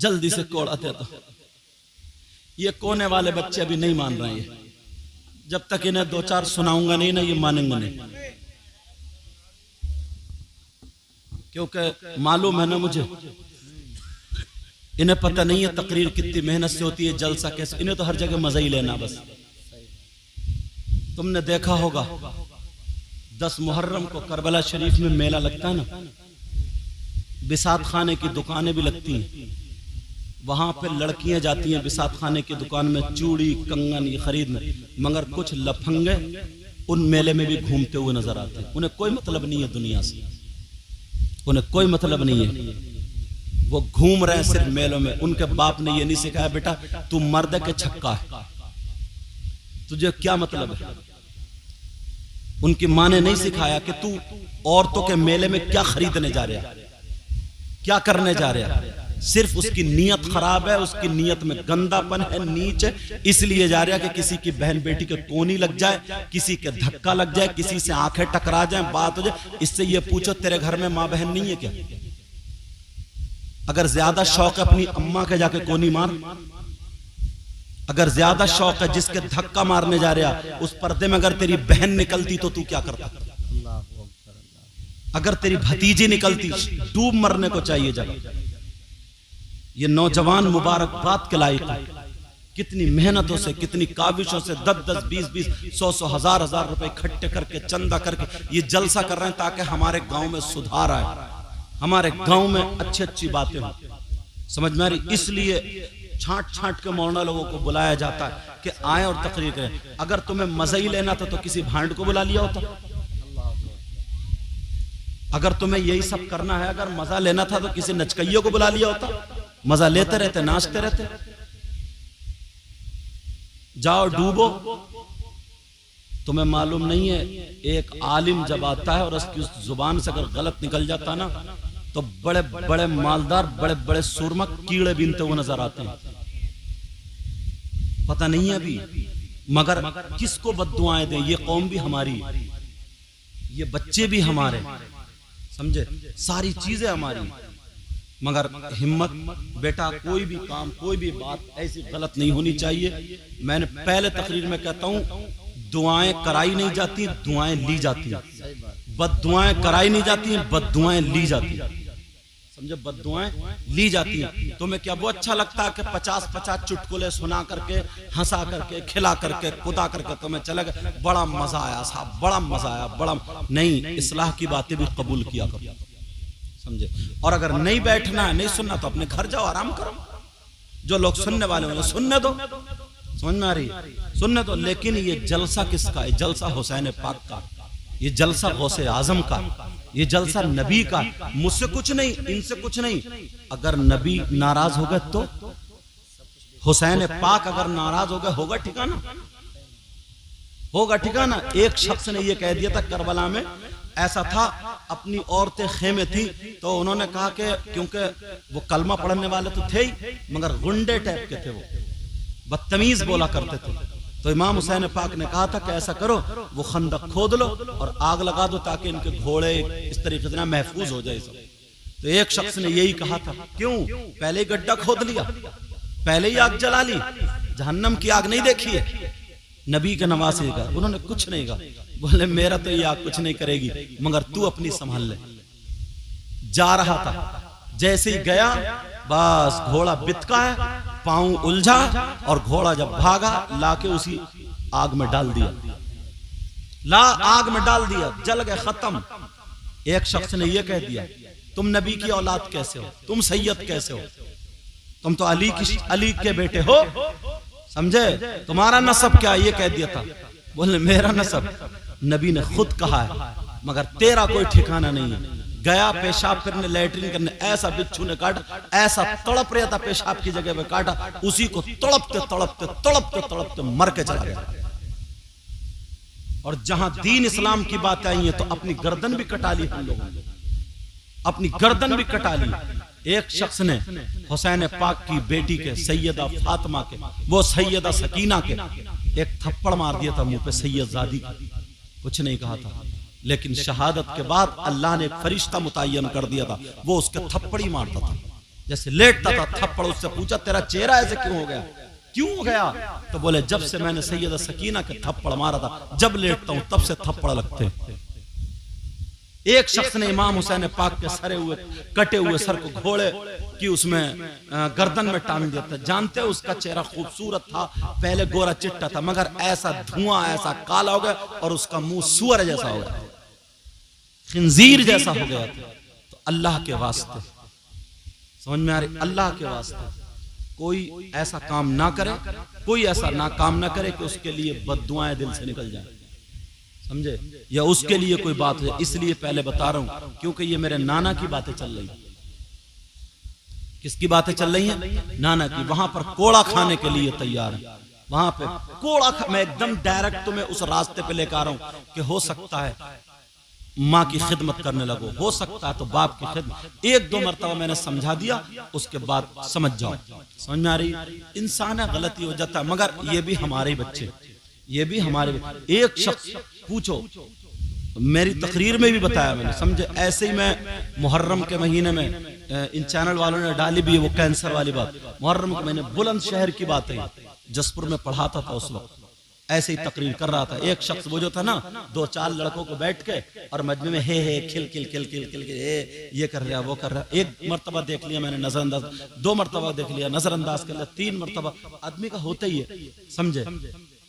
जल्दी से कोड़ा दे दो। ये कोने वाले बच्चे अभी नहीं मान रहे हैं, जब तक इन्हें दो चार सुनाऊंगा नहीं ना ये मानेंगे नहीं, क्योंकि मालूम है ना मुझे, इन्हें पता नहीं है तकरीर कितनी मेहनत से होती है, जलसा कैसे, इन्हें तो हर जगह मजा ही लेना बस। तुमने देखा होगा 10 मुहर्रम को करबला शरीफ में मेला लगता है ना, बिसात खाने की दुकानें भी लगती हैं, वहां पे लड़कियां जाती हैं बिसात खाने की दुकान में चूड़ी कंगन ये खरीदने, मगर कुछ लफंगे उन मेले में भी घूमते हुए नजर आते हैं। उन्हें कोई मतलब नहीं है दुनिया से, उन्हें कोई मतलब नहीं है, वो घूम रहे हैं सिर्फ मेलों में। उनके बाप ने ये नहीं सिखाया बेटा तू मर्द के छक्का है, तुझे क्या मतलब है। उनकी माँ ने नहीं सिखाया कि तू औरतों के मेले में क्या खरीदने जा रहा, क्या करने जा रहा। सिर्फ उसकी नीयत खराब है, उसकी नीयत में गंदापन है, नीच है, इसलिए जा रहा है कि किसी की बहन बेटी के कोनी लग जाए, किसी के धक्का लग जाए, किसी से आंखें टकरा जाए, बात हो जाए। इससे ये पूछो तेरे घर में माँ बहन नहीं है क्या? अगर ज्यादा शौक है अपनी अम्मा के जाके कोनी मार, अगर ज्यादा शौक है जिसके धक्का मारने जा रहा उस पर्दे में अगर तेरी बहन निकलती तो तू क्या करता? अगर तेरी भतीजी निकलती डूब मरने को चाहिए जगह। ये नौजवान मुबारकबाद के लायक है, कितनी मेहनतों से कितनी काविशों से 10-10, 20-20, 100-100, हजार रुपए इकट्ठे करके चंदा करके ये जलसा कर रहे हैं ताकि हमारे गांव में सुधार आए, हमारे गांव में अच्छी अच्छी बातें हो। समझ में आ रही? इसलिए छांट छांट के मौलाना लोगों को बुलाया जाता है कि आए और तकरीर करें। अगर तुम्हें मजा ही लेना था तो किसी भांड को बुला लिया होता। अगर तुम्हें यही सब करना है, अगर मजा लेना था तो किसी नचकइयों को बुला लिया होता, मजा लेते रहते, नाचते रहते। जाओ डूबो। तुम्हें मालूम नहीं है एक आलिम जब आता है और उसकी उस जुबान से अगर गलत निकल जाता ना तो बड़े बड़े मालदार, बड़े बड़े सुरमा कीड़े बीनते हुए नजर आते हैं। पता नहीं है अभी, मगर किसको बद्दुआएं दें? ये कौम भी हमारी, ये बच्चे भी हमारे, समझे, सारी चीजें हमारी। मगर हिम्मत बेटा, कोई भी काम, कोई भी बात ऐसी गलत नहीं होनी चाहिए। मैंने पहले तकरीर में कहता हूं दुआएं कराई नहीं जाती, दुआएं ली जाती हैं। बद्दुआएं कराई नहीं जाती, बद्दुआएं ली जाती हैं। समझे, बद्दुआएं ली जाती हैं। तुम्हें क्या वो अच्छा लगता है कि 50-50 चुटकुले सुना करके, हंसा करके, खिला करके, कुदा करके तुम्हें चले गए, बड़ा मजा आया साहब, बड़ा मजा आया, बड़ा नहीं। इस्लाह की बातें भी कबूल किया करो, समझे। और अगर नहीं बैठना है, नहीं सुनना तो अपने घर जाओ, आराम करो। जो लोग सुनने वाले होंगे सुनने दो, समझ में आ रही, सुनने दो। लेकिन ये जलसा किसका है? जलसा हुसैन पाक का, ये जलसा गौसे आजम का, ये जलसा नबी का। मुझसे कुछ नहीं, इनसे कुछ नहीं। अगर नबी नाराज हो गए तो हुसैन पाक अगर नाराज हो गए, होगा ठिकाना, होगा ठिकाना। एक शख्स ने यह कह दिया था करबला में, ऐसा था, अपनी औरतें खेमे थी तो उन्होंने कहा कि क्योंकि वो कलमा पढ़ने वाले तो थे ही, मगर गुंडे टाइप के थे, वो बदतमीज बोला करते थे। तो इमाम हुसैन पाक ने कहा था कि ऐसा करो, वो खंदक खोद लो और आग लगा दो ताकि इनके घोड़े इस तरीके से ना महफूज हो जाए सब। तो एक शख्स ने यही कहा था, क्यों पहले ही गड्ढा खोद लिया, पहले ही आग जला ली, जहन्नम की आग नहीं देखी है? नबी के नवासे का उन्होंने कुछ नहीं कहा, बोले मेरा तो ये आग कुछ नहीं करेगी, मगर तू अपनी संभाल ले। जा रहा था, जैसे ही गया बस घोड़ा बितका है, पांव उलझा और घोड़ा जब भागा लाके उसी आग में डाल दिया, आग में डाल दिया, जल गए, खत्म। एक शख्स ने यह कह दिया तुम नबी की औलाद कैसे हो, तुम सैयद कैसे हो, तुम तो अली के बेटे हो, समझे, तुम्हारा नसब क्या? ये कह दिया था। बोले मेरा नसब नबी ने खुद कहा है, मगर तेरा कोई ठिकाना नहीं है। गया पेशाब करने, लैट्रिन करने, ऐसा बिच्छू ने काटा, ऐसा तड़प रहा था पेशाब की जगह पे काटा, उसी को तड़पते तड़पते तड़पते तड़पते मर के चला गया। और जहां दीन इस्लाम की बात आई है तो अपनी गर्दन भी कटा ली हम लोगों ने, अपनी गर्दन भी कटा ली। एक शख्स ने हुसैन पाक की बेटी के, सैयदा फातिमा के, वो सैयदा सकीना के एक थप्पड़ मार दिया था मुंह पे, सैयदजादी की, कुछ नहीं कहा था। लेकिन शहादत के बाद अल्लाह ने एक फरिश्ता मुतय्यन कर दिया था, वो उसके थप्पड़ ही मारता था। जैसे लेटता था थप्पड़, उससे पूछा तेरा चेहरा ऐसे क्यों हो गया, क्यों हो गया? तो बोले जब से मैंने सैयदा सकीना के थप्पड़ मारा था, जब लेटता हूं तब से थप्पड़ लगते हैं। एक शख्स ने इमाम हुसैन पाक के सरे हुए कटे हुए सर को घोड़े की उसमें गर्दन में टांग दिया था। जानते हो उसका चेहरा खूबसूरत था, पहले गोरा चिट्टा था, मगर ऐसा धुआं ऐसा काला हो गया और उसका मुंह सूअर जैसा हो गया, खिंजीर जैसा हो गया था। तो अल्लाह के वास्ते, समझ में आ रही, अल्लाह के वास्ते कोई ऐसा काम ना करे, कोई ऐसा ना काम ना करे कि उसके लिए बद्दुआएं दिल से निकल जाए, समझे, या उसके लिए कोई बात है। इसलिए पहले बता रहा हूं क्योंकि ये मेरे नाना की बातें चल रही हैं। किसकी बातें चल रही हैं? नाना की। वहां पर कोड़ा खाने के लिए तैयार है, वहां पे कोड़ा मैं एकदम डायरेक्ट तुम्हें उस रास्ते पे लेकर आ रहा हूं कि हो सकता है माँ की खिदमत करने लगो, हो सकता है तो बाप की खिदमत। एक दो मरतबा मैंने समझा दिया, उसके बाद समझ जाओ। समझ में आ रही? इंसान है, गलती हो जाता है, मगर ये भी हमारे बच्चे, ये भी हमारे। एक शख्स पूछो, मेरी तकरीर में भी बताया मैंने, समझे, ऐसे ही मैं मुहर्रम के महीने में इन चैनल वालों ने डाली भी है वो कैंसर वाली बात। मुहर्रम के महीने बुलंदशहर की बात है, जसपुर में पढ़ाता था उस वक्त, ऐसे ही तकरीर कर रहा था। एक शख्स वो जो था ना, दो चार लड़कों को बैठ के और मजमे में हे खिल खिल खिल खिल खिल हे ये कर रहा वो कर रहा। एक मरतबा देख लिया मैंने नजरअंदाज, दो मरतबा देख लिया नजरअंदाज कर लिया, तीन मरतबा, आदमी का होता ही है, समझे।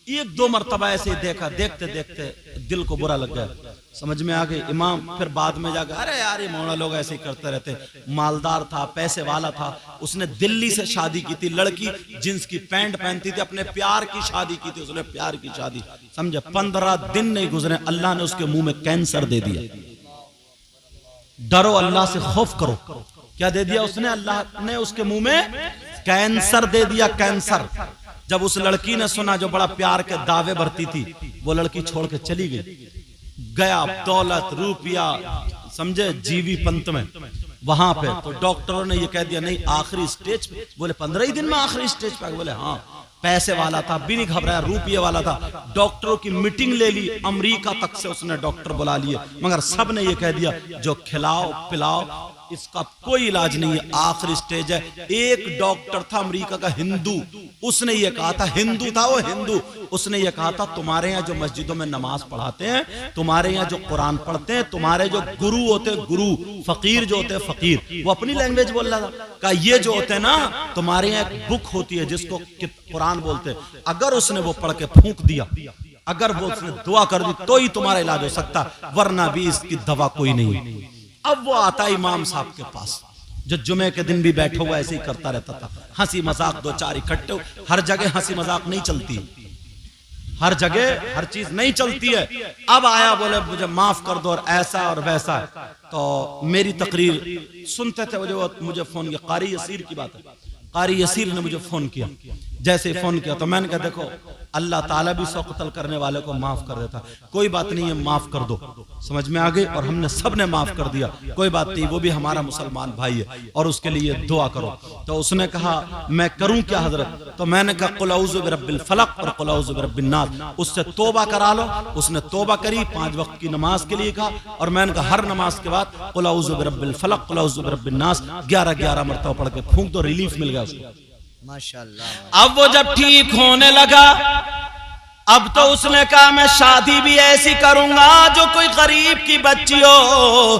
एक दो मरतबा ऐसे ही देखा, देखते देखते दिल को बुरा लग गया, समझ में आ गई। इमाम फिर बाद में जाकर अरे यार ये मौला लोग ऐसे ही करते रहते। मालदार था, पैसे वाला था, उसने दिल्ली से शादी की थी, लड़की जींस की पैंट पहनती थी, अपने प्यार की शादी की थी उसने, प्यार की शादी, समझे। 15 दिन नहीं गुजरे, अल्लाह ने उसके मुंह में कैंसर दे दिया। डरो अल्लाह से, खौफ करो। क्या दे दिया उसने? अल्लाह ने उसके मुंह में कैंसर दे दिया, कैंसर। जब उस लड़की ने सुना, जो बड़ा प्यार के दावे भरती थी, वो लड़की छोड़ के चली गई, गया दौलत रुपया, समझे, जीवी पंत में वहां पे। तो डॉक्टरों ने ये कह दिया नहीं, आखिरी स्टेज पे। बोले 15 ही दिन में आखिरी स्टेज पे? बोले हाँ। पैसे वाला था, भी नहीं घबराया, रुपये वाला था। डॉक्टरों की मीटिंग ले ली, अमेरिका तक से उसने डॉक्टर बुला लिए, मगर सब ने ये कह दिया जो खिलाओ पिलाओ इसका कोई इलाज नहीं है, आखिरी स्टेज है। एक डॉक्टर था अमेरिका का, हिंदू, उसने ये कहा था, हिंदू था वो, हिंदू, उसने ये कहा था तुम्हारे यहाँ जो मस्जिदों में नमाज पढ़ाते हैं, तुम्हारे यहाँ जो कुरान पढ़ते हैं, तुम्हारे जो गुरु होते हैं, गुरु, फकीर जो होते हैं फकीर, वो अपनी लैंग्वेज बोल रहा था, कहा ये जो होते हैं ना, तुम्हारे यहाँ एक बुक होती है जिसको कुरान बोलते हैं, अगर उसने वो पढ़ के फूंक दिया, अगर वो उसने दुआ कर दी तो ही तुम्हारा इलाज हो सकता, वरना भी इसकी दवा कोई नहीं। अब वो आता इमाम साहब के पास, जो जुमे के दिन भी बैठा हुआ ऐसे ही करता रहता था, हंसी मजाक दो चार इकट्ठे। हर जगह हंसी मजाक नहीं चलती, हर जगह हर चीज नहीं चलती है। अब आया, बोले मुझे माफ कर दो और ऐसा और वैसा। तो मेरी तकरीर सुनते थे, वो मुझे फोन किया, कारी यसीर की बात है, कारी यसीर ने मुझे फोन किया। जैसे फोन किया तो मैंने कहा देखो अल्लाह ताला भी 100 कत्ल करने वाले को माफ कर देता, कोई बात नहीं है, माफ कर दो। समझ में आ गई? और हमने सब ने माफ कर दिया, कोई बात नहीं, वो भी हमारा मुसलमान भाई है और उसके लिए दुआ करो। तो उसने कहा मैं करूं क्या हजरत? तो मैंने कहा कुल औज़ु बिरब्बिल फलक और कुल औज़ु बिरब्बिन नास, उससे तौबा करा लो। उसने तौबा करी, 5 वक्त की नमाज के लिए कहा, और मैंने कहा हर नमाज के बाद कुल औज़ु बिरब्बिल फलक कुल औज़ु बिरब्बिन नास 11 मरतबा पढ़ के फूंक दो, रिलीफ मिल गया उसको, माशाअल्लाह। अब वो जब ठीक होने लगा, अब तो उसने कहा मैं शादी भी ऐसी करूंगा जो कोई गरीब की बच्ची हो,